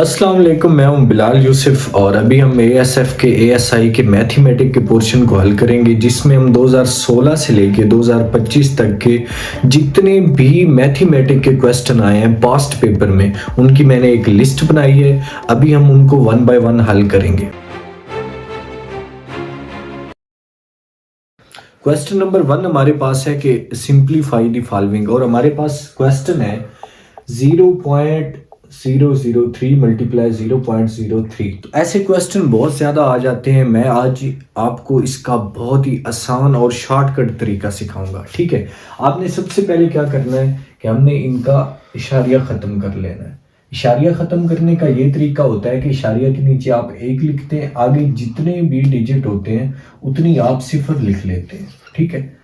अस्सलाम वालेकुम, मैं हूं बिलाल यूसुफ और अभी हम एएसएफ के एएसआई के मैथमेटिक के पोर्शन को हल करेंगे, जिसमें हम 2016 से लेके 2025 तक के जितने भी मैथमेटिक के क्वेश्चन आए हैं पास्ट पेपर में, उनकी मैंने एक लिस्ट बनाई है। अभी हम उनको वन बाय वन हल करेंगे। क्वेश्चन नंबर 1 हमारे पास है कि सिंप्लीफाई द फॉलोइंग, और हमारे पास क्वेश्चन है 0.003 मल्टीप्लाई 0.03। तो ऐसे क्वेश्चन बहुत ज़्यादा आ जाते हैं। मैं आज आपको इसका बहुत ही आसान और शॉर्टकट तरीका सिखाऊंगा। ठीक है, आपने सबसे पहले क्या करना है कि हमने इनका इशारिया ख़त्म कर लेना है। इशारिया ख़त्म करने का ये तरीका होता है कि इशारिया के नीचे आप 1 लिखते हैं, आगे जितने भी डिजिट होते हैं उतनी आप 0 लिख लेते हैं। ठीक है,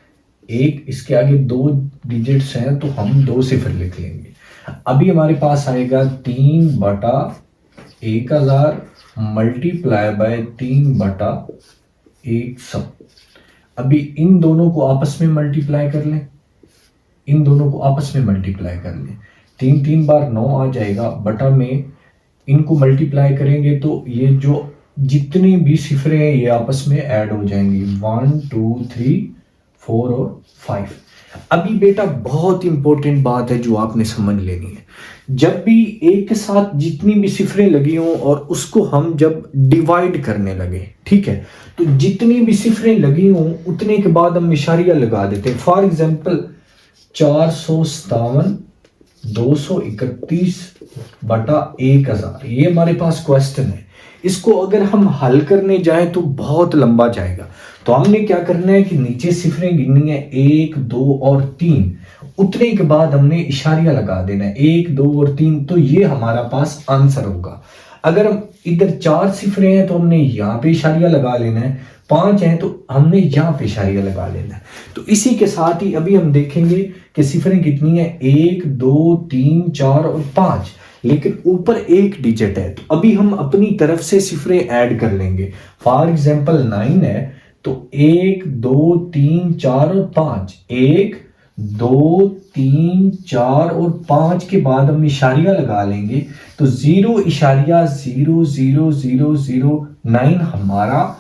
एक इसके आगे 2 डिजिट्स हैं तो हम 2 0 लिख लेंगे। अभी हमारे पास आएगा 3/1000 मल्टीप्लाई बाय 3/100। अभी इन दोनों को आपस में मल्टीप्लाई कर लें, इन दोनों को आपस में मल्टीप्लाई कर लें। 3 3 बार 9 आ जाएगा, बटा में इनको मल्टीप्लाई करेंगे तो ये जो जितनी भी सिफरें हैं ये आपस में ऐड हो जाएंगी, 1 2 3 4 और 5। अभी बेटा बहुत इंपॉर्टेंट बात है जो आपने समझ लेनी है। जब भी एक के साथ जितनी भी सिफरें लगी हों और उसको हम जब डिवाइड करने लगे, ठीक है, तो जितनी भी सिफरें लगी हों उतने के बाद हम इशारिया लगा देते हैं। फॉर एग्जांपल 457 231 बटा 1000, ये हमारे पास क्वेश्चन है। इसको अगर हम हल करने जाएं तो बहुत लंबा जाएगा। तो हमने क्या करना है कि नीचे सिफरें गिननी है 1 2 और 3, उतने के बाद हमने इशारिया लगा देना है 1 2 और 3, तो ये हमारा पास आंसर होगा। अगर हम इधर 4 सिफरें हैं तो हमने यहाँ पे इशारिया लगा लेना है, 5 हैं तो हमने यहाँ पे इशारिया लगा लेना है। तो इसी के साथ ही अभी हम देखेंगे कि सिफरें कितनी है 1 2 3 4 और 5, लेकिन ऊपर 1 डिजिट है। तो अभी हम अपनी तरफ से सिफरें ऐड कर लेंगे। फॉर एग्जांपल 9 है तो 1 2 3 4 और 5, 1 2 3 4 और 5 के बाद हम इशारिया लगा लेंगे तो 0.000009 हमारा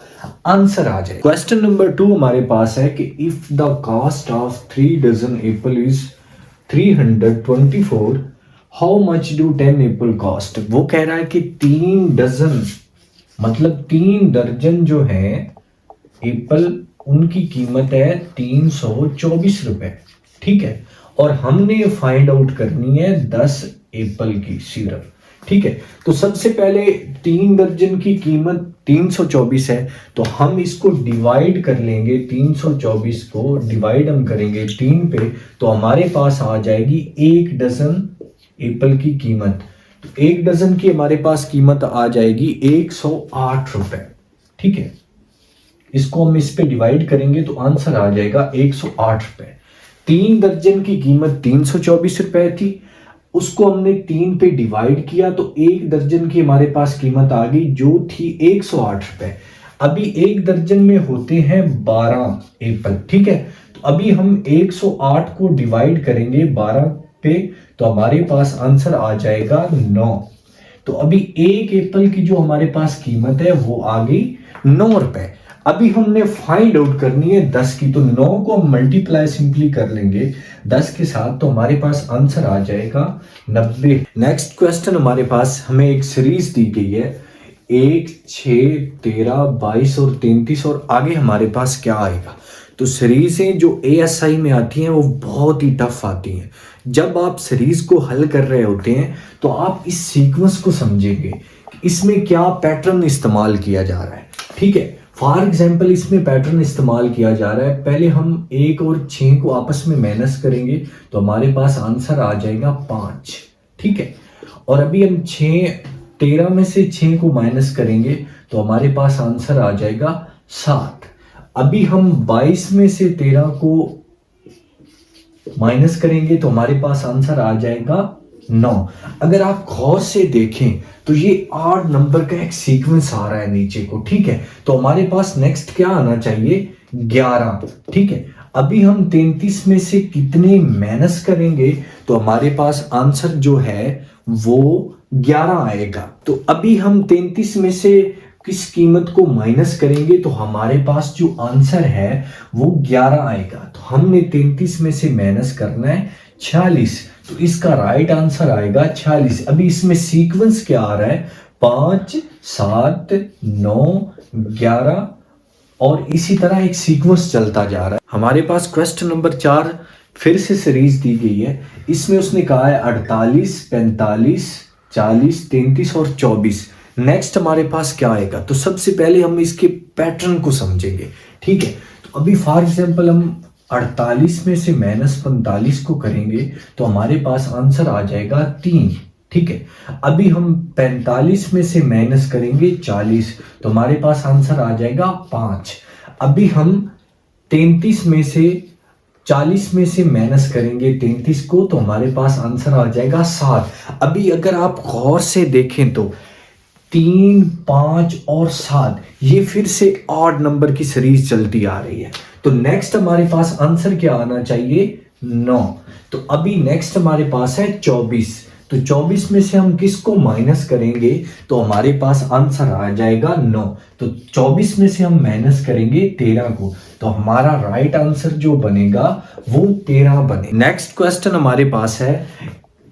आंसर आ जाए। क्वेश्चन नंबर 2 हमारे पास है कि if the cost of 3 dozen apple is 324, how much do 10 apple cost. वो कह रहा है कि 3 डजन मतलब 3 दर्जन जो है एप्पल, उनकी कीमत है 324 रुपए। ठीक है, और हमने फाइंड आउट करनी है 10 एप्पल की सिर्फ। ठीक है, तो सबसे पहले 3 दर्जन की कीमत 324 है, तो हम इसको डिवाइड कर लेंगे। 324 को डिवाइड हम करेंगे 3 पे, तो हमारे पास आ जाएगी 1 डजन एप्पल की कीमत। तो 1 डजन की हमारे पास कीमत आ जाएगी 108 रुपए। ठीक है, इसको हम इस पे डिवाइड करेंगे तो आंसर आ जाएगा 108 रुपए। 3 दर्जन की कीमत 324 रुपए थी, उसको हमने 3 पे डिवाइड किया तो 1 दर्जन की हमारे पास कीमत आ गई जो थी 108 रुपए। अभी 1 दर्जन में होते हैं 12 एप्पल। ठीक है, तो अभी हम 108 को डिवाइड करेंगे 12 पे, तो हमारे पास आंसर आ जाएगा 9। तो अभी 1 एप्पल की जो हमारे पास कीमत है वो आ गई 9 रुपए। अभी हमने फाइंड आउट करनी है 10 की, तो 9 को हम मल्टीप्लाई सिंपली कर लेंगे 10 के साथ, तो हमारे पास आंसर आ जाएगा 90। नेक्स्ट क्वेश्चन हमारे पास हमें एक सीरीज दी गई है 1 6 13 22 और 33, और आगे हमारे पास क्या आएगा। तो सीरीजें जो एएसआई में आती हैं वो बहुत ही टफ आती हैं। जब आप सीरीज को हल कर रहे होते हैं तो आप इस सीक्वेंस को समझेंगे कि इसमें क्या पैटर्न इस्तेमाल किया जा रहा है। ठीक है, फॉर एग्जाम्पल इसमें पैटर्न इस्तेमाल किया जा रहा है, पहले हम 1 और 6 को आपस में माइनस करेंगे तो हमारे पास आंसर आ जाएगा 5। ठीक है, और अभी हम 13 में से 6 को माइनस करेंगे तो हमारे पास आंसर आ जाएगा 7। अभी हम 22 में से 13 को माइनस करेंगे तो हमारे पास आंसर आ जाएगा 9। अगर आप गौर से देखें तो ये 8 नंबर का एक सीक्वेंस आ रहा है नीचे को। ठीक है, तो हमारे पास नेक्स्ट क्या आना चाहिए 11। ठीक है, अभी हम 33 में से कितने माइनस करेंगे तो हमारे पास आंसर जो है वो 11 आएगा। तो अभी हम 33 में से किस कीमत को माइनस करेंगे तो हमारे पास जो आंसर है वो 11 आएगा। तो हमने 33 में से माइनस करना है 46, तो इसका राइट आंसर आएगा 46। अभी इसमें सीक्वेंस क्या आ रहा है, 5 7 9 11 और इसी तरह एक सीक्वेंस चलता जा रहा है। हमारे पास क्वेश्चन नंबर 4 फिर से सीरीज दी गई है। इसमें उसने कहा है 48 45 40 33 और 24। नेक्स्ट हमारे पास क्या आएगा, तो सबसे पहले हम इसके पैटर्न को समझेंगे, ठीक है। तो अभी फॉर एग्जांपल हम 48 में से माइनस 45 को करेंगे तो हमारे पास आंसर आ जाएगा 3, ठीक है। अभी हम 45 में से माइनस करेंगे 40 तो हमारे पास आंसर आ जाएगा 5। अभी हम 33 में से 40 में से माइनस करेंगे 33 को तो हमारे पास आंसर आ जाएगा 7। अभी अगर आप गौर से देखें तो 3 5 और 7 ये फिर से ऑड नंबर की सीरीज चलती आ रही है। तो नेक्स्ट हमारे पास आंसर क्या आना चाहिए, 9। तो अभी नेक्स्ट हमारे पास है 24। तो 24 में से हम किसको माइनस करेंगे तो हमारे पास आंसर आ जाएगा 9। तो 24 में से हम माइनस करेंगे 13 को तो हमारा राइट आंसर जो बनेगा वो 13 बने। नेक्स्ट क्वेश्चन हमारे पास है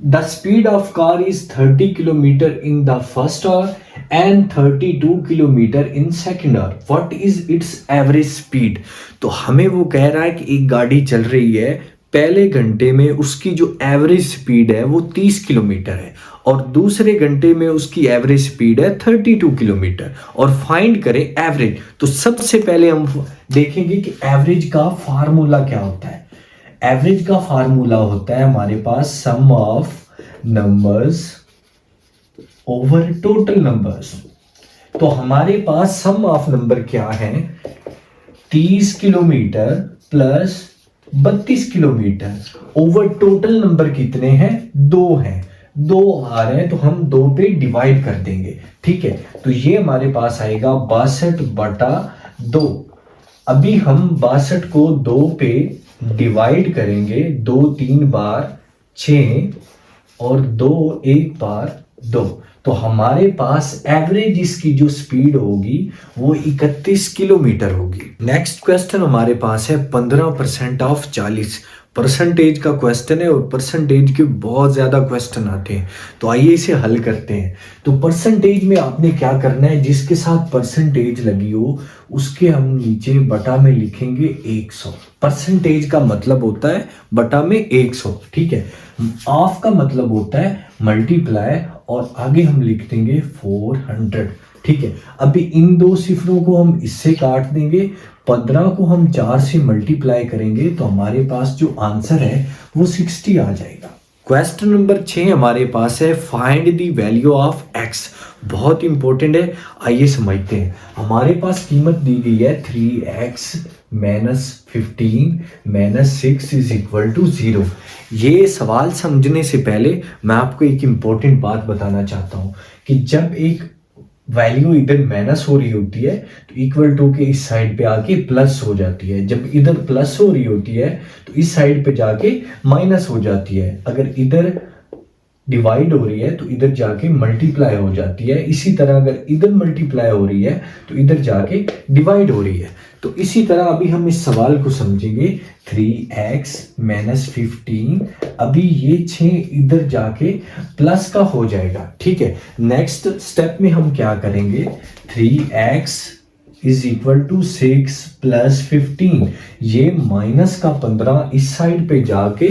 the speed of car is 30 kilometre in the first hour and 32 kilometre in second hour, what is it's average speed. तो हमें वो कह रहा है कि एक गाड़ी चल रही है, पहले घंटे में उसकी जो एवरेज स्पीड है वो 30 किलोमीटर है और दूसरे घंटे में उसकी एवरेज स्पीड है 32 किलोमीटर और फाइंड करें एवरेज। तो सबसे पहले हम देखेंगे कि एवरेज का फार्मूला क्या होता है। एवरेज का फार्मूला होता है हमारे पास sum of numbers over total numbers. तो हमारे पास सम ऑफ नंबर क्या है, 30 kilometre plus 32 kilometre over total number कितने हैं, 2 हैं। 2 आ रहे हैं तो हम 2 पे डिवाइड कर देंगे, ठीक है। तो ये हमारे पास आएगा 62/2। अभी हम 62 को 2 पे डिवाइड करेंगे, 2 3 बार 6 और 2 1 बार 2। तो हमारे पास एवरेज इसकी जो स्पीड होगी वो 31 किलोमीटर होगी। नेक्स्ट क्वेश्चन हमारे पास है 15% ऑफ 40। परसेंटेज का क्वेश्चन है और परसेंटेज के बहुत ज़्यादा क्वेश्चन आते हैं, तो आइए इसे हल करते हैं। तो परसेंटेज में आपने क्या करना है, जिसके साथ परसेंटेज लगी हो उसके हम नीचे बटा में लिखेंगे 100। परसेंटेज का मतलब होता है बटा में 100, ठीक है। ऑफ का मतलब होता है मल्टीप्लाई और आगे हम लिख देंगे 400, ठीक है। अभी इन दो सिफरों को हम इससे काट देंगे, 15 को हम 4 से मल्टीप्लाई करेंगे तो हमारे पास जो आंसर है वो 60 आ जाएगा। क्वेश्चन नंबर 6 हमारे पास है find the value of x। बहुत इंपॉर्टेंट है, आइए समझते हैं। हमारे पास कीमत दी गई है 3x minus 15 minus 6 is equal to 0। ये सवाल समझने से पहले मैं आपको एक इंपॉर्टेंट बात बताना चाहता हूँ कि जब एक वैल्यू इधर माइनस हो रही होती है तो इक्वल टू के इस साइड पे आके प्लस हो जाती है, जब इधर प्लस हो रही होती है तो इस साइड पे जाके माइनस हो जाती है, अगर इधर डिवाइड हो रही है तो इधर जाके मल्टीप्लाई हो जाती है, इसी तरह अगर इधर मल्टीप्लाई हो रही है तो इधर जाके डिवाइड हो रही है। तो इसी तरह अभी हम इस सवाल को समझेंगे 3x माइनस 15, अभी ये 6 इधर जाके प्लस का हो जाएगा, ठीक है। नेक्स्ट स्टेप में हम क्या करेंगे, 3x is equal to 6 plus 15, ये माइनस का 15 इस साइड पे जाके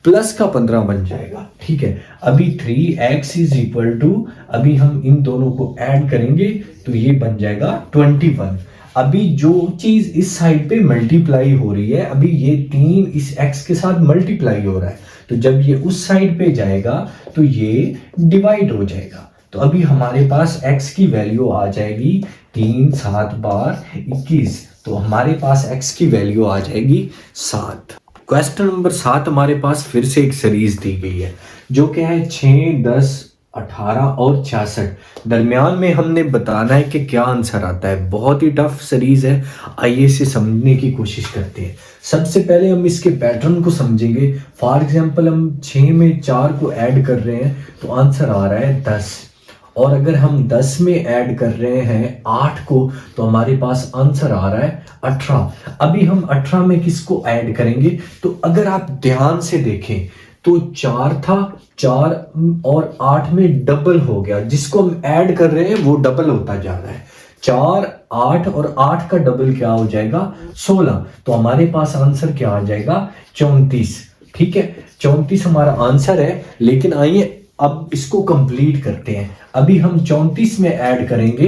प्लस का 15 बन जाएगा, ठीक है। अभी 3x इज इक्वल टू, अभी हम इन दोनों को ऐड करेंगे तो ये बन जाएगा 21। अभी जो चीज इस साइड पे मल्टीप्लाई हो रही है, अभी ये 3 इस x के साथ मल्टीप्लाई हो रहा है, तो जब ये उस साइड पे जाएगा तो ये डिवाइड हो जाएगा। तो अभी हमारे पास x की वैल्यू आ जाएगी 3 7 बार 21, तो हमारे पास x की वैल्यू आ जाएगी 7। क्वेश्चन नंबर 7 हमारे पास फिर से एक सीरीज दी गई है जो क्या है 6 10 18 और 66, दरमियान में हमने बताना है कि क्या आंसर आता है। बहुत ही टफ सीरीज है, आइए इसे समझने की कोशिश करते हैं। सबसे पहले हम इसके पैटर्न को समझेंगे। फॉर एग्जांपल हम 6 में 4 को ऐड कर रहे हैं तो आंसर आ रहा है 10, और अगर हम 10 में ऐड कर रहे हैं 8 को तो हमारे पास आंसर आ रहा है 18। अभी हम 18 में किसको ऐड करेंगे, तो अगर आप ध्यान से देखें तो 4 था, 4 और 8 में डबल हो गया, जिसको हम ऐड कर रहे हैं वो डबल होता जा रहा है। 4, 8 और 8 का डबल क्या हो जाएगा, 16। तो हमारे पास आंसर क्या आ जाएगा, 34। ठीक है, 34 हमारा आंसर है। लेकिन आइए अब इसको कंप्लीट करते हैं। अभी हम 34 में ऐड करेंगे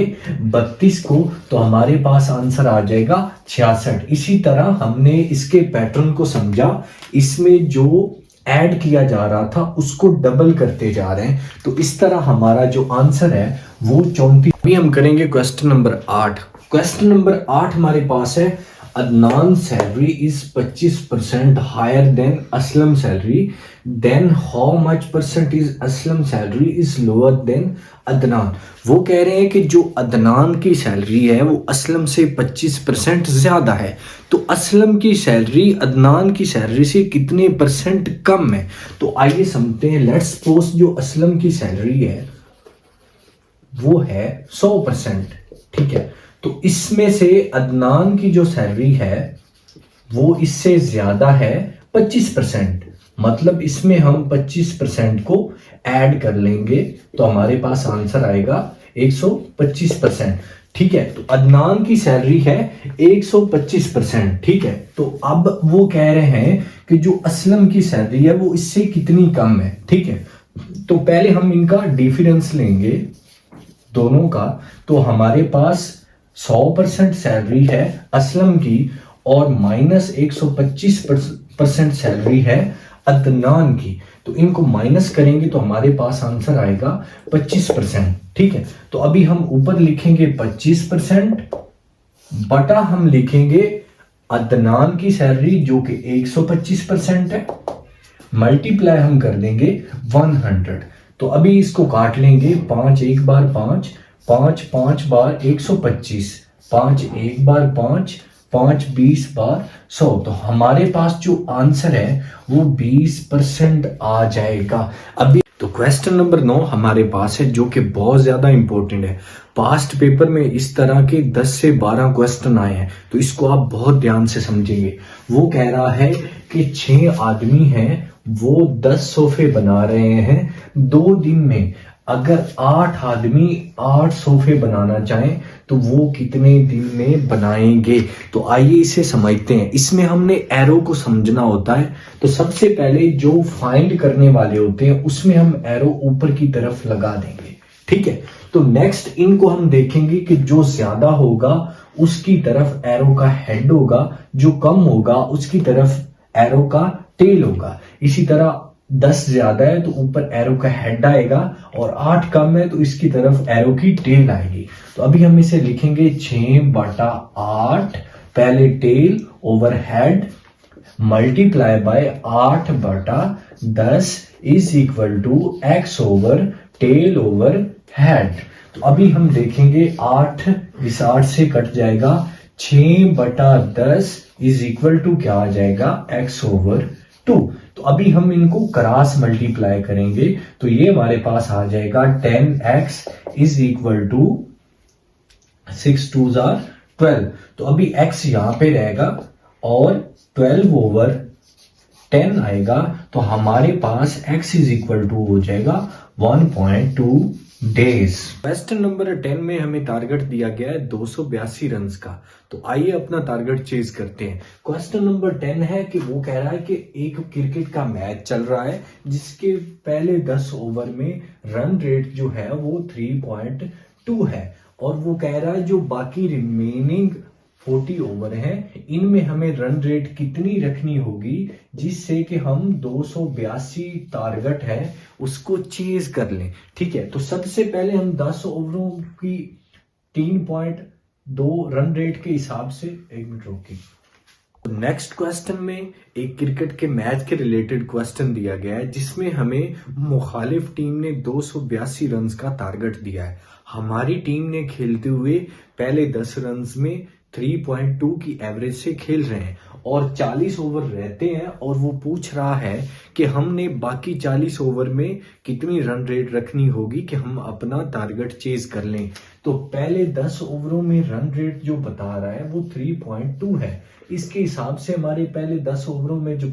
32 को तो हमारे पास आंसर आ जाएगा 66। इसी तरह हमने इसके पैटर्न को समझा, इसमें जो ऐड किया जा रहा था उसको डबल करते जा रहे हैं, तो इस तरह हमारा जो आंसर है वो 34। अभी हम करेंगे क्वेश्चन नंबर 8। क्वेश्चन नंबर 8 हमारे पास है, Adnan salary is 25% higher than Aslam salary, then how much percent is Aslam salary is lower than Adnan. वो कह रहे हैं कि जो अदनान की सैलरी है वो असलम से 25% ज़्यादा है, तो असलम की सैलरी अदनान की सैलरी से कितने परसेंट कम है। तो आइए समझते हैं। लेट्स सपोज जो असलम की सैलरी है वो है 100%। ठीक है, तो इसमें से अदनान की जो सैलरी है वो इससे ज्यादा है 25%, मतलब इसमें हम 25% को ऐड कर लेंगे तो हमारे पास आंसर आएगा 125%। ठीक है, तो अदनान की सैलरी है 125%। ठीक है, तो अब वो कह रहे हैं कि जो असलम की सैलरी है वो इससे कितनी कम है। ठीक है, तो पहले हम इनका डिफरेंस लेंगे दोनों का, तो हमारे पास 100% सैलरी है असलम की और माइनस 125% सैलरी है अदनान की, तो इनको माइनस करेंगे तो हमारे पास आंसर आएगा 25%। ठीक है, तो अभी हम ऊपर लिखेंगे 25% बटा हम लिखेंगे अदनान की सैलरी जो कि 125% है, मल्टीप्लाई हम कर देंगे 100। तो अभी इसको काट लेंगे, 5 एक बार 5, 5 5 बार 125, 5 एक बार 5, 5 20 बार 100। तो हमारे पास जो आंसर है वो 20% आ जाएगा। अभी तो क्वेश्चन नंबर 9 हमारे पास है जो कि बहुत ज्यादा इंपॉर्टेंट है। पास्ट पेपर में इस तरह के 10 से 12 क्वेश्चन आए हैं, तो इसको आप बहुत ध्यान से समझेंगे। वो कह रहा है कि 6 आदमी हैं, वो 10 सोफे बना रहे हैं 2 दिन में। अगर 8 आदमी 8 सोफे बनाना चाहें तो वो कितने दिन में बनाएंगे। तो आइए इसे समझते हैं। इसमें हमने एरो को समझना होता है, तो सबसे पहले जो फाइंड करने वाले होते हैं उसमें हम एरो ऊपर की तरफ लगा देंगे। ठीक है, तो नेक्स्ट इनको हम देखेंगे कि जो ज्यादा होगा उसकी तरफ एरो का हेड होगा, जो कम होगा उसकी तरफ एरो का टेल होगा। इसी तरह 10 ज्यादा है तो ऊपर एरो का हेड आएगा और 8 कम है तो इसकी तरफ एरो की टेल आएगी। तो अभी हम इसे लिखेंगे 6/8, पहले tail over head multiply by 8/10 is equal to x over tail over head. तो अभी हम देखेंगे 8 इस 8 से कट जाएगा, 6/10 इज इक्वल टू क्या आ जाएगा, x ओवर 2। तो अभी हम इनको क्रॉस मल्टीप्लाई करेंगे तो ये हमारे पास आ जाएगा 10x इज इक्वल टू 6 2 12। तो अभी x यहां पे रहेगा और 12 ओवर 10 आएगा, तो हमारे पास x इज इक्वल टू हो जाएगा 1.2 डेज। क्वेश्चन नंबर 10 में हमें टारगेट दिया गया है 282 रन का, तो आइए अपना टारगेट चेज करते हैं। क्वेश्चन नंबर 10 है कि वो कह रहा है कि एक क्रिकेट का मैच चल रहा है जिसके पहले 10 ओवर में रन रेट जो है वो 3.2 है, और वो कह रहा है जो बाकी रिमेनिंग 40 ओवर हैं इनमें हमें रन रेट कितनी रखनी होगी जिससे कि हम 282 टारगेट है उसको चेज कर लें। ठीक है, तो सबसे पहले हम 10 ओवरों की 3.2 रन रेट के हिसाब से, एक मिनट रोकिए, नेक्स्ट क्वेश्चन में एक क्रिकेट के मैच के रिलेटेड क्वेश्चन दिया गया है जिसमें हमें मुखालिफ टीम ने 282 रन का टारगेट दिया है। हमारी टीम ने खेलते हुए पहले 10 रन में 3.2 की एवरेज से खेल रहे हैं और 40 ओवर रहते हैं और वो पूछ रहा है कि हमने बाकी 40 ओवर में कितनी रन रेट रखनी होगी कि हम अपना टारगेट चेज कर लें। तो पहले 10 ओवरों में रन रेट जो बता रहा है वो 3.2 है। इसके हिसाब से हमारे पहले 10 ओवरों में जो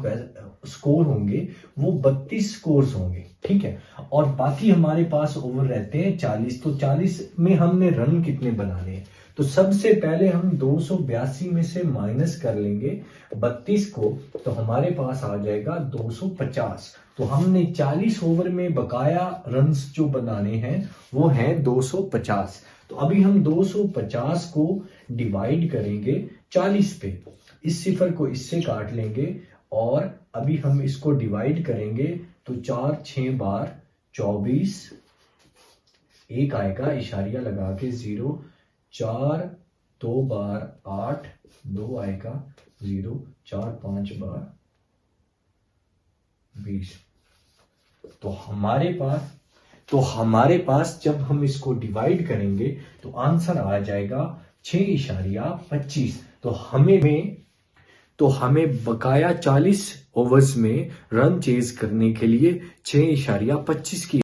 स्कोर होंगे वो 32 स्कोर्स होंगे, ठीक है। और बाकी हमारे पास ओवर रहते हैं 40, तो 40 में हमने रन कितने बनाने हैं। तो सबसे पहले हम 282 में से माइनस कर लेंगे 32 को, तो हमारे पास आ जाएगा 250। तो हमने 40 ओवर में बकाया रन्स जो बनाने हैं वो हैं 250। तो अभी हम 250 को डिवाइड करेंगे 40 पे, इस सिफर को इससे काट लेंगे और अभी हम इसको डिवाइड करेंगे तो 4 6 बार 24, एक आएगा इशारिया लगा के 0, 4 2 बार 8, 2 आएगा 0, 4 5 बार 20। तो हमारे पास जब हम इसको डिवाइड करेंगे तो आंसर आ जाएगा 6.25। तो हमें बकाया 40 ओवर्स में रन चेज करने के लिए 6.25 की